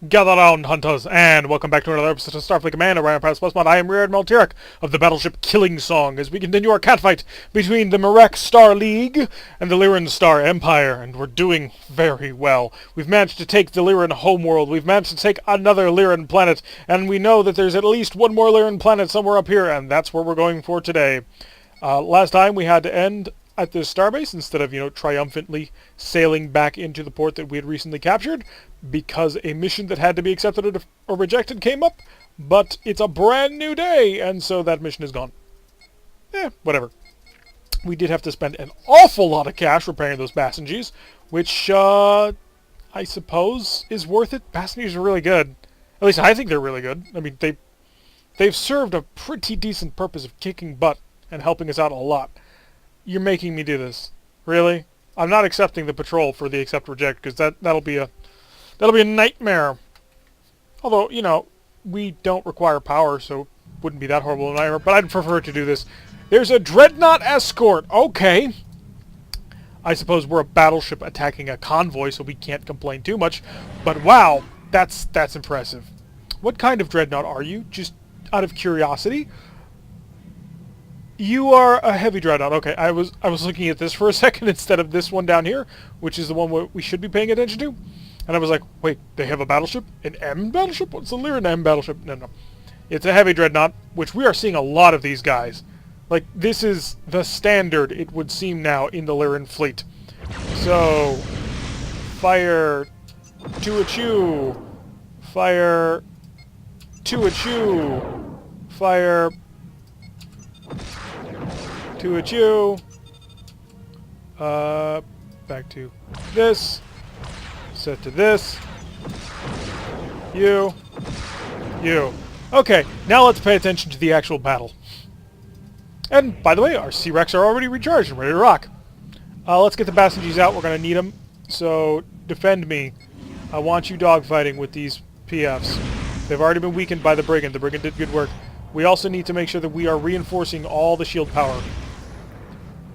Gather round, hunters, and welcome back to another episode of Starfleet Command, Orion Pirates Plus Mod. I am Rear Admiral Tyrek of the battleship Killing Song, as we continue our catfight between the Marek Star League and the Lyran Star Empire, and we're doing very well. We've managed to take the Lyran homeworld, we've managed to take another Lyran planet, and we know that there's at least one more Lyran planet somewhere up here, and that's where we're going for today. Last time we had to end at this starbase instead of, triumphantly sailing back into the port that we had recently captured, because a mission that had to be accepted or rejected came up, but it's a brand new day, and so that mission is gone. Whatever. We did have to spend an awful lot of cash repairing those passengers, which, I suppose is worth it. Passengers are really good. At least I think they're really good. I mean, they've served a pretty decent purpose of kicking butt and helping us out a lot. You're making me do this. Really? I'm not accepting the patrol for the accept reject, because that'll be a nightmare. Although, we don't require power, so it wouldn't be that horrible a nightmare, but I'd prefer to do this. There's a dreadnought escort. Okay. I suppose we're a battleship attacking a convoy, so we can't complain too much. But wow, that's impressive. What kind of dreadnought are you? Just out of curiosity. You are a heavy dreadnought. Okay, I was looking at this for a second instead of this one down here, which is the one we should be paying attention to. And I was like, wait, they have a battleship? An M battleship? What's the Lyran M battleship? No. It's a heavy dreadnought, which we are seeing a lot of these guys. Like, this is the standard, it would seem now, in the Lyran fleet. So, fire to a chew. Fire to a chew. Fire to a chew. Back to this. Set to this. You. Okay, now let's pay attention to the actual battle. And, by the way, our C-Rex are already recharged and ready to rock. Let's get the passengers out. We're going to need them. So, defend me. I want you dogfighting with these PFs. They've already been weakened by the Brigand. The Brigand did good work. We also need to make sure that we are reinforcing all the shield power.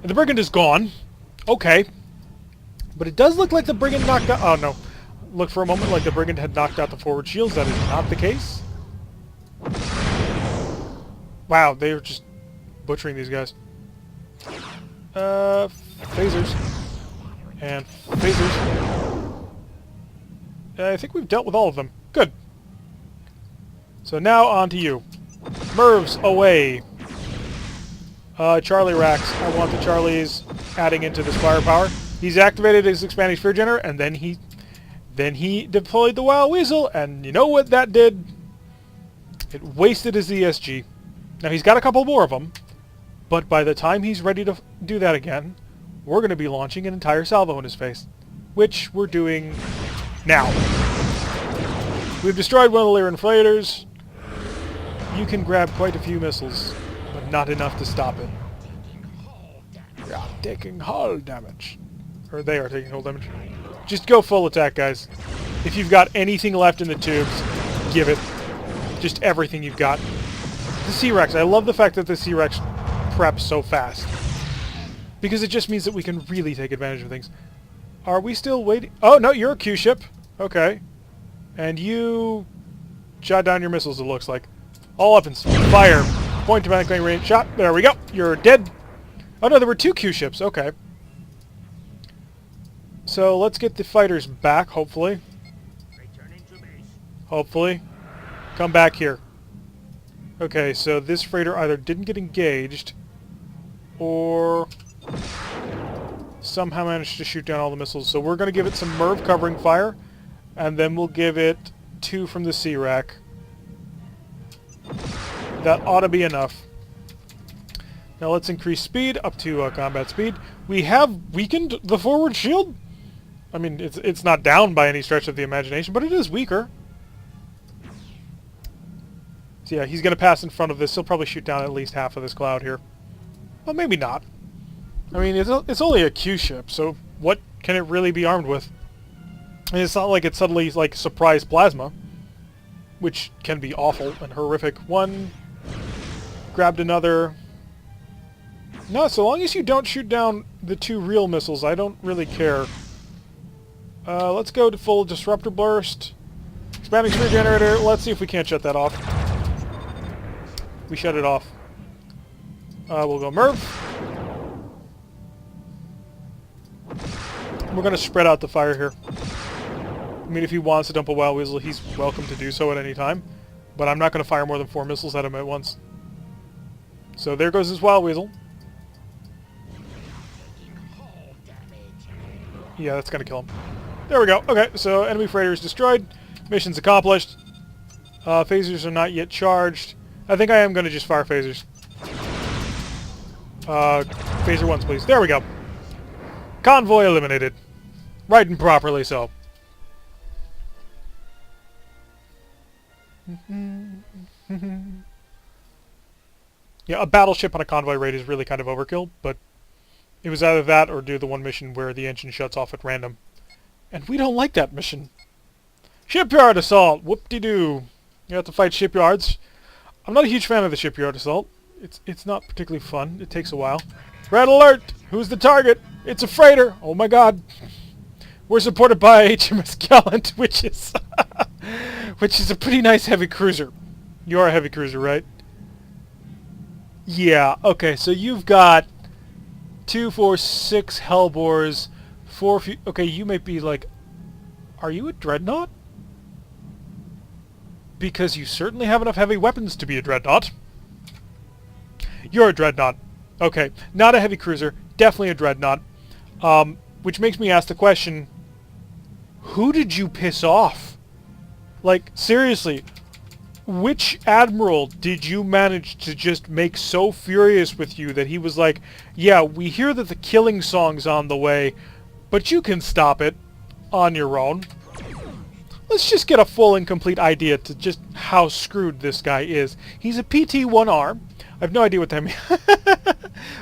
And the Brigand is gone. Okay. But it does look like the Brigand knocked out... Oh, no. Looked for a moment like the Brigand had knocked out the forward shields. That is not the case. Wow, they were just butchering these guys. Phasers. And phasers. I think we've dealt with all of them. Good. So now on to you. Mervs away. Charlie Rax. I want the Charlies adding into this firepower. He's activated his expanding sphere generator, and then he deployed the Wild Weasel, and you know what that did? It wasted his ESG. Now he's got a couple more of them, but by the time he's ready to do that again, we're going to be launching an entire salvo in his face, which we're doing now. We've destroyed one of the Lyran freighters. You can grab quite a few missiles, but not enough to stop it. We are taking hull damage. Or they are taking hull damage. Just go full attack, guys. If you've got anything left in the tubes, give it. Just everything you've got. The C-Rex. I love the fact that the C-Rex preps so fast. Because it just means that we can really take advantage of things. Are we still waiting? Oh, no, you're a Q-ship. Okay. And you shot down your missiles, it looks like. All weapons. Fire. Point to blank range shot. There we go. You're dead. Oh, no, there were two Q-ships. Okay. So let's get the fighters back, hopefully. Hopefully. Come back here. Okay, so this freighter either didn't get engaged or somehow managed to shoot down all the missiles. So we're going to give it some MIRV covering fire, and then we'll give it 2 from the C-Rack. That ought to be enough. Now let's increase speed up to combat speed. We have weakened the forward shield. I mean, it's not down by any stretch of the imagination, but it is weaker. So yeah, he's going to pass in front of this. He'll probably shoot down at least half of this cloud here. Well, maybe not. I mean, it's only a Q-ship, so what can it really be armed with? I mean, it's not like it's suddenly, like, surprise plasma, which can be awful and horrific. One, grabbed another. No, so long as you don't shoot down the 2 real missiles, I don't really care. Let's go to full disruptor burst. expanding sphere generator. Let's see if we can't shut that off. We shut it off. We'll go Merv. We're going to spread out the fire here. I mean, if he wants to dump a Wild Weasel, he's welcome to do so at any time. But I'm not going to fire more than 4 missiles at him at once. So there goes his Wild Weasel. Yeah, that's going to kill him. There we go. Okay, so enemy freighter is destroyed. Mission's accomplished. Phasers are not yet charged. I think I am going to just fire phasers. Phaser once, please. There we go. Convoy eliminated. Right and properly so. Yeah, a battleship on a convoy raid is really kind of overkill, but it was either that or do the one mission where the engine shuts off at random. And we don't like that mission. Shipyard assault! Whoop-de-doo. You have to fight shipyards. I'm not a huge fan of the shipyard assault. It's not particularly fun. It takes a while. Red alert! Who's the target? It's a freighter! Oh my god. We're supported by HMS Gallant, which is which is a pretty nice heavy cruiser. You are a heavy cruiser, right? Yeah, okay, so you've got 2, 4, 6 Hellbores, 4... Okay, you might be like... Are you a dreadnought? Because you certainly have enough heavy weapons to be a dreadnought. You're a dreadnought. Okay, not a heavy cruiser, definitely a dreadnought. Which makes me ask the question, who did you piss off? Like, seriously, which admiral did you manage to just make so furious with you that he was like, yeah, we hear that the killing song's on the way, but you can stop it on your own. Let's just get a full and complete idea to just how screwed this guy is. He's a PT-1R. I have no idea what that means.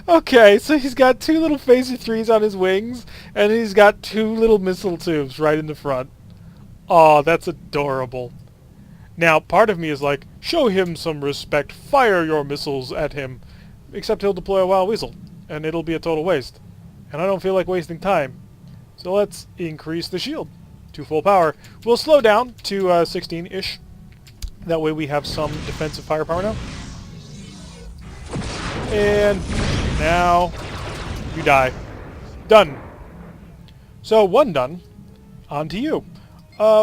Okay, so he's got 2 little phaser 3s on his wings, and he's got 2 little missile tubes right in the front. Aw, that's adorable. Now, part of me is like, show him some respect, fire your missiles at him. Except he'll deploy a Wild Weasel, and it'll be a total waste. And I don't feel like wasting time. So let's increase the shield to full power. We'll slow down to 16-ish. That way we have some defensive firepower now. And now you die. Done. So, 1 done. On to you.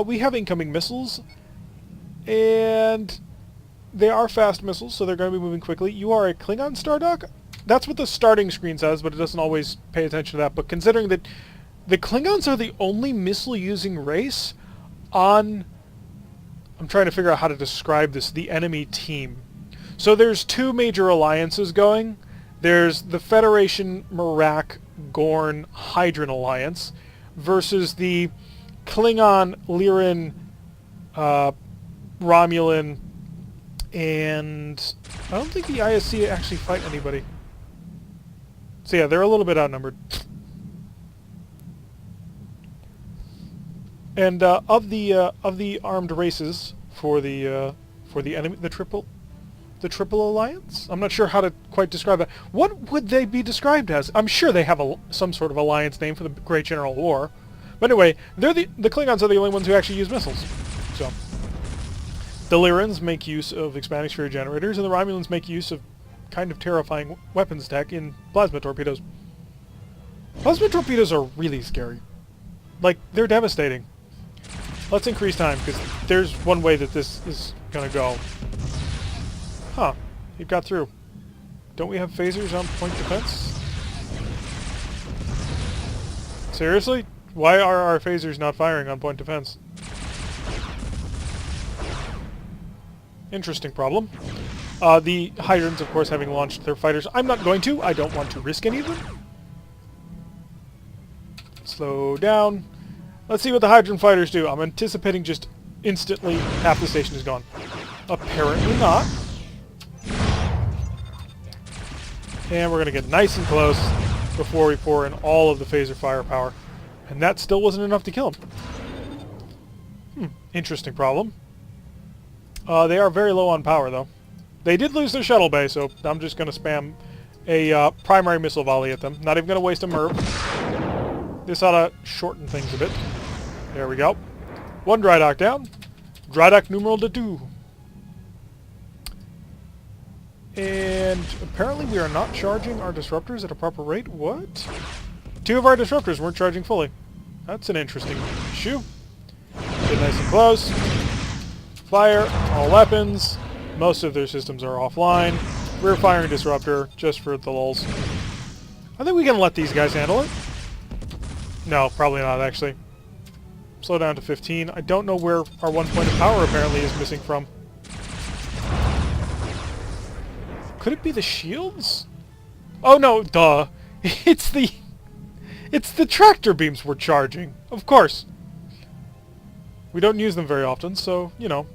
We have incoming missiles. And they are fast missiles, so they're going to be moving quickly. You are a Klingon Stardock? That's what the starting screen says, but it doesn't always pay attention to that. But considering that the Klingons are the only missile-using race on... I'm trying to figure out how to describe this. The enemy team. So there's 2 major alliances going. There's the Federation, Merak, Gorn, Hydran Alliance versus the Klingon, Lyran, Romulan, and I don't think the ISC actually fight anybody. So yeah, they're a little bit outnumbered. And of the armed races for the enemy, the triple alliance. I'm not sure how to quite describe that. What would they be described as? I'm sure they have some sort of alliance name for the Great General War. But anyway, they're the Klingons are the only ones who actually use missiles. So the Lyrans make use of expanding sphere generators, and the Romulans make use of kind of terrifying weapons tech in plasma torpedoes. Plasma torpedoes are really scary. Like, they're devastating. Let's increase time, because there's one way that this is going to go. Huh. It got through. Don't we have phasers on point defense? Seriously? Why are our phasers not firing on point defense? Interesting problem. The Hydrans, of course, having launched their fighters. I'm not going to. I don't want to risk any of them. Slow down. Let's see what the Hydran fighters do. I'm anticipating just instantly half the station is gone. Apparently not. And we're going to get nice and close before we pour in all of the phaser firepower. And that still wasn't enough to kill him. Interesting problem. They are very low on power, though. They did lose their shuttle bay, so I'm just going to spam a primary missile volley at them. Not even going to waste a MERV. This ought to shorten things a bit. There we go. 1 dry dock down. Drydock numeral de two. And apparently we are not charging our disruptors at a proper rate. What? 2 of our disruptors weren't charging fully. That's an interesting issue. Get nice and close. Fire all weapons. Most of their systems are offline. We're firing disruptor just for the lulz. I think we can let these guys handle it. No, probably not actually. Slow down to 15. I don't know where our 1 point of power apparently is missing from. Could it be the shields? Oh no, duh. It's the tractor beams we're charging. Of course. We don't use them very often, so, you know.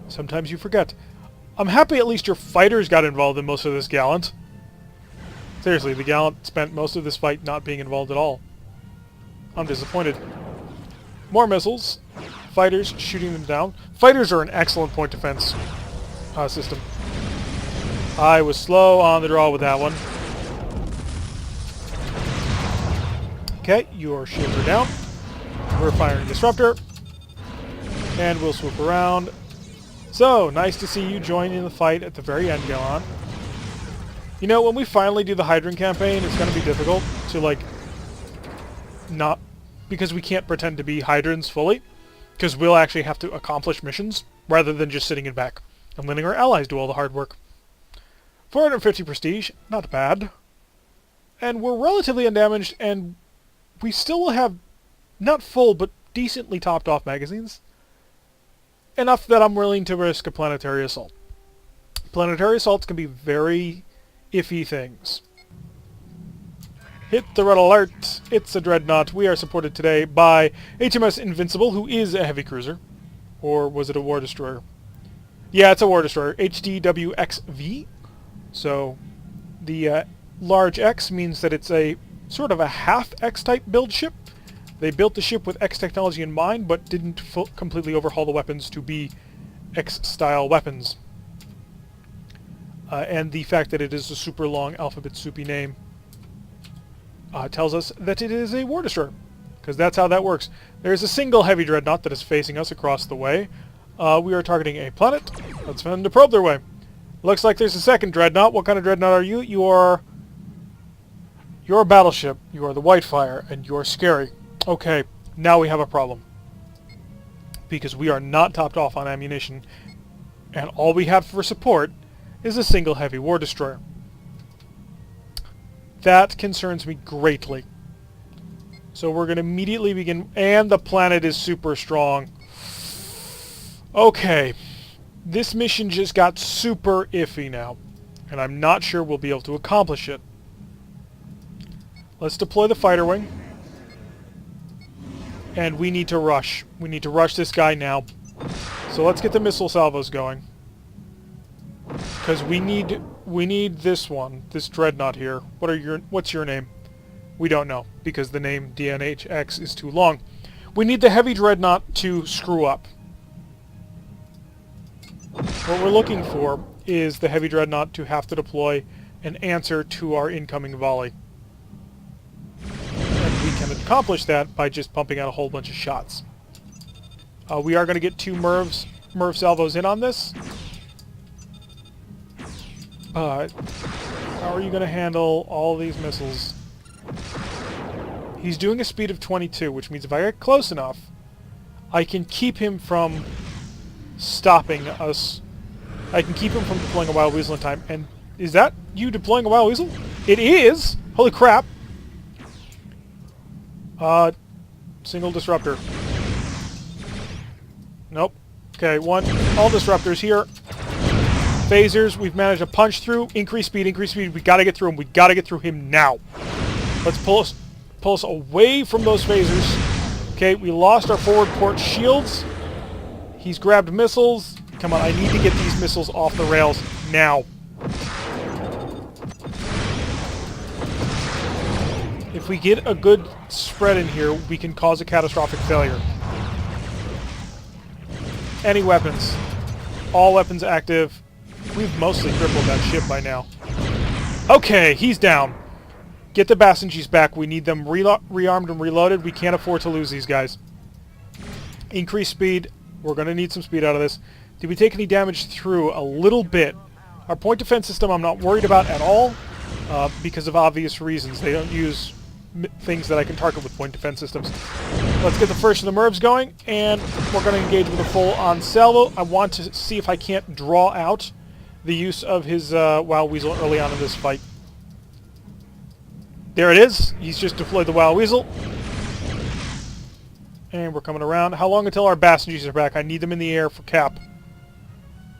Sometimes you forget. I'm happy at least your fighters got involved in most of this, Gallant. Seriously, the Gallant spent most of this fight not being involved at all. I'm disappointed. More missiles. Fighters shooting them down. Fighters are an excellent point defense system. I was slow on the draw with that one. Okay, your shields are down. We're firing disruptor. And we'll swoop around. So, nice to see you join in the fight at the very end, Gallant. You know, when we finally do the Hydrant campaign, it's going to be difficult to, like, not... Because we can't pretend to be Hydrants fully. Because we'll actually have to accomplish missions, rather than just sitting in back and letting our allies do all the hard work. 450 prestige, not bad. And we're relatively undamaged, and we still will have, not full, but decently topped off magazines. Enough that I'm willing to risk a planetary assault. Planetary assaults can be very iffy things. Hit the red alert. It's a dreadnought. We are supported today by HMS Invincible, who is a heavy cruiser. Or was it a war destroyer? Yeah, it's a war destroyer. HDWXV. So, the large X means that it's a sort of a half X-type build ship. They built the ship with X technology in mind, but didn't completely overhaul the weapons to be X-style weapons. And the fact that it is a super long alphabet soupy name tells us that it is a war destroyer, because that's how that works. There's a single heavy dreadnought that is facing us across the way. We are targeting a planet. Let's send to probe their way. Looks like there's a second dreadnought. What kind of dreadnought are you? You're a battleship. You are the Whitefire, and you're scary. Okay, now we have a problem. Because we are not topped off on ammunition, and all we have for support is a single heavy war destroyer. That concerns me greatly. So we're going to immediately begin... And the planet is super strong. Okay. This mission just got super iffy now. And I'm not sure we'll be able to accomplish it. Let's deploy the fighter wing. And we need to rush. We need to rush this guy now. So let's get the missile salvos going. Because we need this one, this dreadnought here. What's your name? We don't know, because the name DNHX is too long. We need the heavy dreadnought to screw up. What we're looking for is the heavy dreadnought to have to deploy an answer to our incoming volley. And we can accomplish that by just pumping out a whole bunch of shots. We are going to get 2 MIRV salvos in on this. But how are you going to handle all these missiles? He's doing a speed of 22, which means if I get close enough, I can keep him from stopping us. I can keep him from deploying a Wild Weasel in time. And is that you deploying a Wild Weasel? It is! Holy crap! Single disruptor. Nope. Okay, all disruptors here. Phasers, we've managed to punch through. Increase speed, increase speed. We gotta get through him. We gotta get through him now. Let's pull us away from those phasers. Okay, we lost our forward port shields. He's grabbed missiles. Come on, I need to get these missiles off the rails now. If we get a good spread in here, we can cause a catastrophic failure. Any weapons. All weapons active. We've mostly crippled that ship by now. Okay, he's down. Get the Basenjis back. We need them rearmed and reloaded. We can't afford to lose these guys. Increase speed. We're going to need some speed out of this. Did we take any damage through? A little bit. Our point defense system I'm not worried about at all because of obvious reasons. They don't use things that I can target with point defense systems. Let's get the first of the MIRVs going, and we're going to engage with a full-on salvo. I want to see if I can't draw out the use of his Wild Weasel early on in this fight. There it is. He's just deployed the Wild Weasel. And we're coming around. How long until our Bassingees are back? I need them in the air for cap.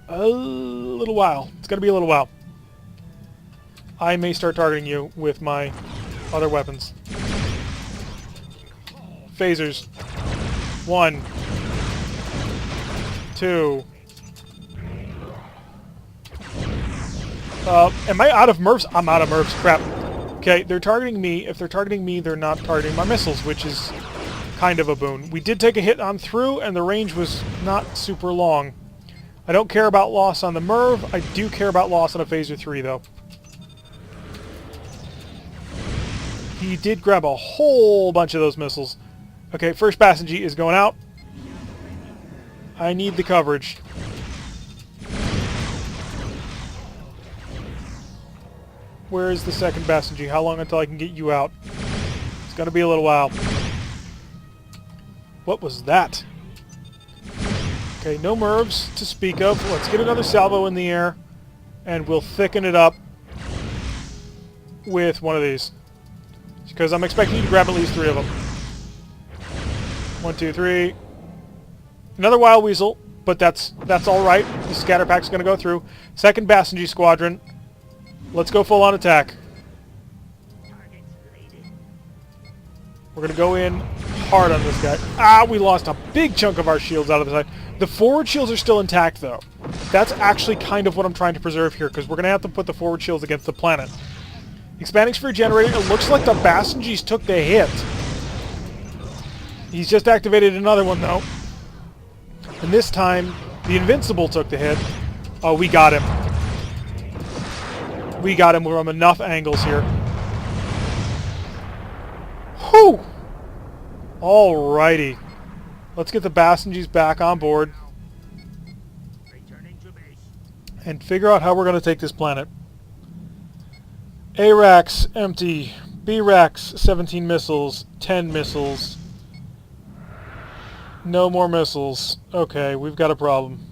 A little while. It's going to be a little while. I may start targeting you with my other weapons. Phasers. 1. 2. Am I out of MIRVs? I'm out of MIRVs. Crap. Okay, they're targeting me. If they're targeting me, they're not targeting my missiles, which is kind of a boon. We did take a hit on through, and the range was not super long. I don't care about loss on the MIRV. I do care about loss on a Phaser 3, though. He did grab a whole bunch of those missiles. Okay, first Bassingee is going out. I need the coverage. Where is the second Bassingee? How long until I can get you out? It's going to be a little while. What was that? Okay, no MIRVs to speak of. Let's get another salvo in the air, and we'll thicken it up with one of these. Because I'm expecting you to grab at least 3 of them. 1, 2, 3. Another Wild Weasel, but that's all right. The scatter pack's going to go through. Second Bassingee Squadron. Let's go full on attack. We're going to go in hard on this guy. Ah, we lost a big chunk of our shields out of the side. The forward shields are still intact, though. That's actually kind of what I'm trying to preserve here, because we're going to have to put the forward shields against the planet. Expanding sphere generator. It looks like the Bassingees took the hit. He's just activated another one, though. And this time, the Invincible took the hit. Oh, we got him. We got him from enough angles here. Whew! Alrighty. Let's get the Bassingees back on board. And figure out how we're going to take this planet. A racks, empty. B racks, 17 missiles. 10 missiles. No more missiles. Okay, we've got a problem.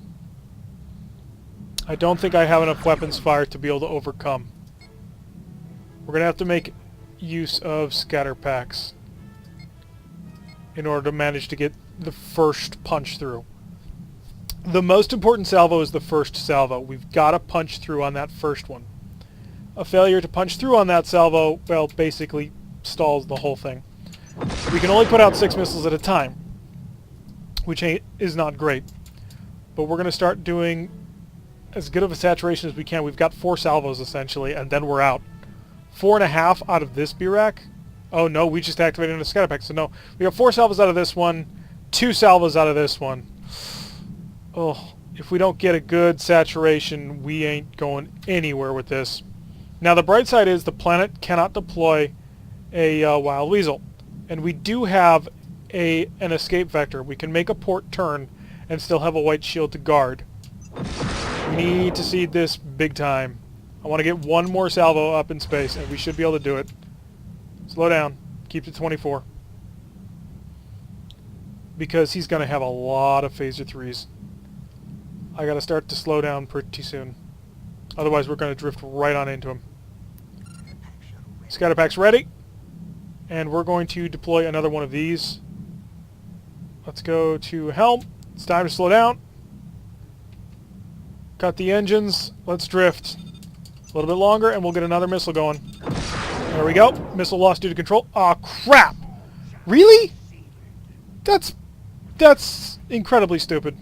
I don't think I have enough weapons fire to be able to overcome. We're going to have to make use of scatter packs in order to manage to get the first punch through. The most important salvo is the first salvo. We've got to punch through on that first one. A failure to punch through on that salvo, well, basically stalls the whole thing. We can only put out 6 missiles at a time, which is not great. But we're going to start doing as good of a saturation as we can. We've got 4 salvos, essentially, and then we're out. 4.5 out of this B-Rack? Oh, no, we just activated a scatter pack, so no. We got 4 salvos out of this one, 2 salvos out of this one. Oh, if we don't get a good saturation, we ain't going anywhere with this. Now, the bright side is the planet cannot deploy a Wild Weasel. And we do have an escape vector. We can make a port turn and still have a white shield to guard. We need to seed this big time. I want to get 1 more salvo up in space, and we should be able to do it. Slow down. Keep to 24. Because he's going to have a lot of Phaser 3s. I got to start to slow down pretty soon. Otherwise, we're going to drift right on into him. Scatter pack's ready. And we're going to deploy another one of these. Let's go to helm. It's time to slow down. Cut the engines. Let's drift. A little bit longer, and we'll get another missile going. There we go. Missile lost due to control. Aw, crap! Really? That's incredibly stupid.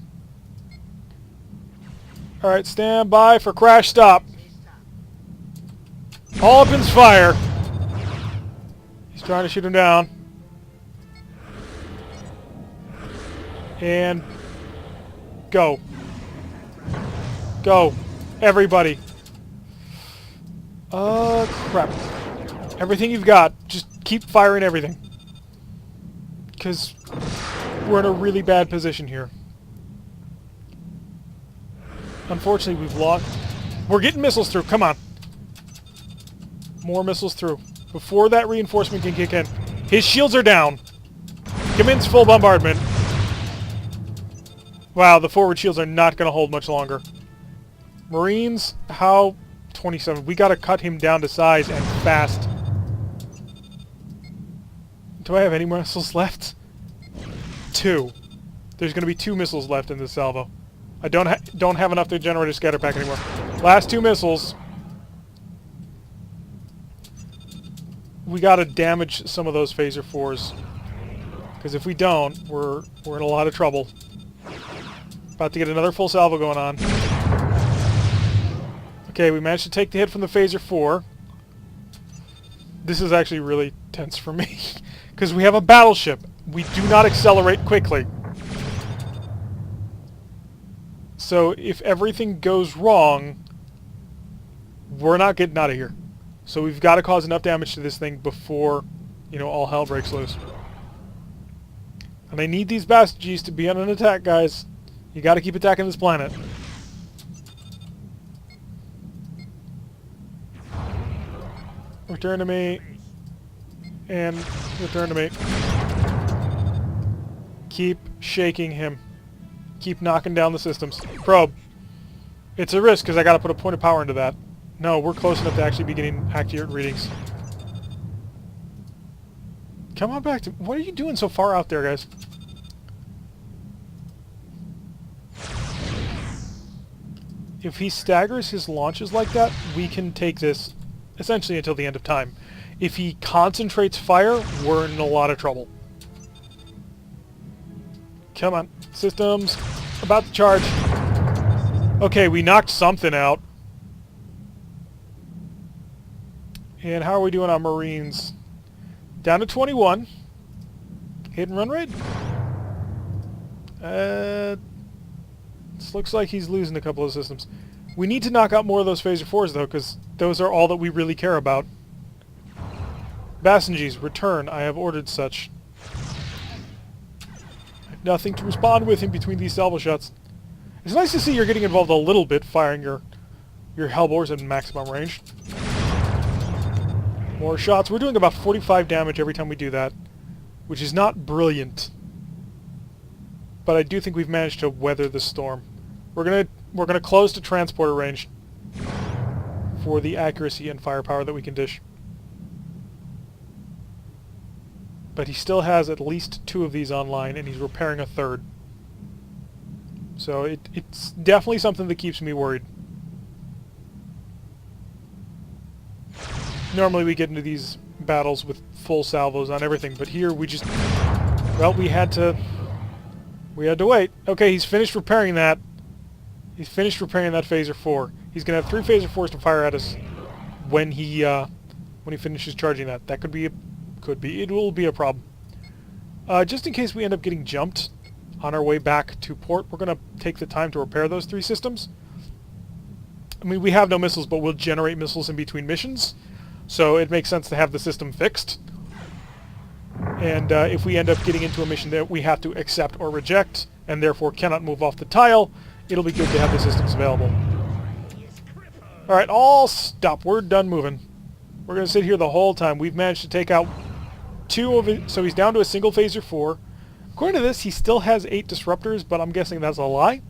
Alright, stand by for crash stop. All weapons fire. He's trying to shoot him down. And go. Go. Everybody. Crap. Everything you've got. Just keep firing everything. Because we're in a really bad position here. unfortunately, we've lost... We're getting missiles through. Come on. More missiles through. Before that reinforcement can kick in. His shields are down. Commence full bombardment. Wow, the forward shields are not going to hold much longer. Marines, how... 27. We got to cut him down to size and fast. Do I have any missiles left? 2. There's going to be 2 missiles left in this salvo. I don't have enough to generate a scatter pack anymore. Last 2 missiles. We got to damage some of those phaser 4s. Because if we don't, we're in a lot of trouble. About to get another full salvo going on. Okay, we managed to take the hit from the phaser 4. This is actually really tense for me. Because we have a battleship. We do not accelerate quickly. So if everything goes wrong, we're not getting out of here. So we've got to cause enough damage to this thing before, you know, all hell breaks loose. And I need these bastards to be on an attack, guys. You got to keep attacking this planet. Return to me. And return to me. Keep shaking him. Keep knocking down the systems. Probe. It's a risk because I got to put a point of power into that. No, we're close enough to actually be getting accurate readings. Come on back to... What are you doing so far out there, guys? If he staggers his launches like that, we can take this essentially until the end of time. If he concentrates fire, we're in a lot of trouble. Come on. Systems. About to charge. Okay, we knocked something out. And how are we doing on Marines? Down to 21. Hit and run rate? This looks like he's losing a couple of systems. We need to knock out more of those phaser 4s, though, because those are all that we really care about. Basenjis, return. I have ordered such. I have nothing to respond with in between these salvo shots. It's nice to see you're getting involved a little bit, firing your Hellbores at maximum range. More shots. We're doing about 45 damage every time we do that, which is not brilliant. But I do think we've managed to weather the storm. We're gonna close to transporter range for the accuracy and firepower that we can dish. But he still has at least 2 of these online, and he's repairing a 3rd. So it's definitely something that keeps me worried. Normally we get into these battles with full salvos on everything, but here we just... Well, we had to wait. Okay, he's finished repairing that. He's finished repairing that phaser 4. He's going to have 3 phaser 4s to fire at us when he finishes charging that. That it will be a problem. Just in case we end up getting jumped on our way back to port, we're going to take the time to repair those 3 systems. I mean, we have no missiles, but we'll generate missiles in between missions. So it makes sense to have the system fixed. And if we end up getting into a mission that we have to accept or reject, and therefore cannot move off the tile, it'll be good to have the systems available. Alright, all stop. We're done moving. We're going to sit here the whole time. We've managed to take out 2 of it, so he's down to a single phaser 4. According to this, he still has 8 disruptors, but I'm guessing that's a lie.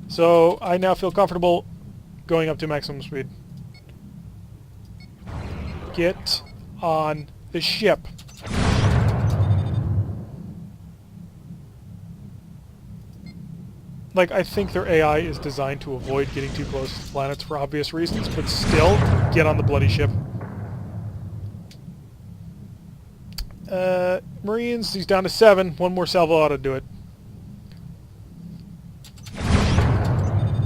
So I now feel comfortable going up to maximum speed. Get on the ship. Like, I think their AI is designed to avoid getting too close to planets for obvious reasons, but still, get on the bloody ship. Marines, he's down to 7. 1 more salvo ought to do it.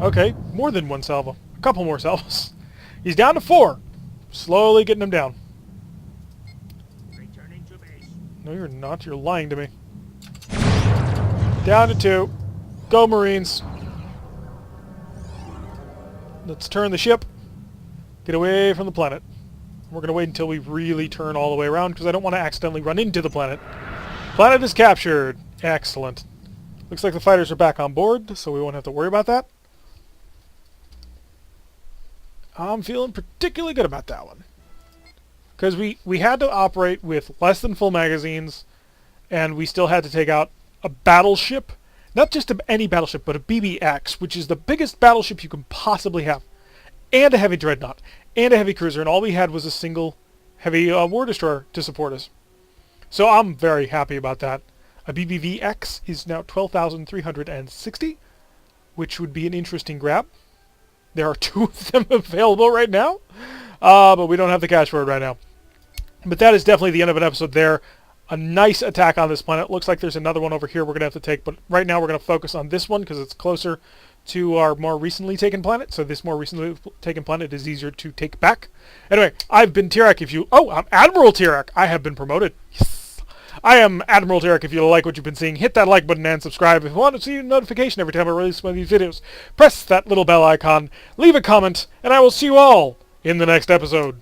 Okay, more than 1 salvo. A couple more salvos. He's down to 4. Slowly getting him down. Returning to base. No, you're not. You're lying to me. Down to 2. Go, Marines. Let's turn the ship. Get away from the planet. We're going to wait until we really turn all the way around because I don't want to accidentally run into the planet. Planet is captured. Excellent. Looks like the fighters are back on board, so we won't have to worry about that. I'm feeling particularly good about that one. Because we had to operate with less than full magazines, and we still had to take out a battleship. Not just any battleship, but a BBX, which is the biggest battleship you can possibly have. And a heavy dreadnought. And a heavy cruiser, and all we had was a single heavy war destroyer to support us. So I'm very happy about that. A BBVX is now 12,360, which would be an interesting grab. There are 2 of them available right now, but we don't have the cash for it right now. But that is definitely the end of an episode there. A nice attack on this planet. Looks like there's another one over here we're going to have to take, but right now we're going to focus on this one because it's closer to our more recently taken planet, so this more recently taken planet is easier to take back. Anyway, I've been Tirek. I'm Admiral Tirek. I have been promoted. Yes. I am Admiral Tirek. If you like what you've been seeing, hit that like button and subscribe. If you want to see a notification every time I release one of these videos, press that little bell icon, leave a comment, and I will see you all in the next episode.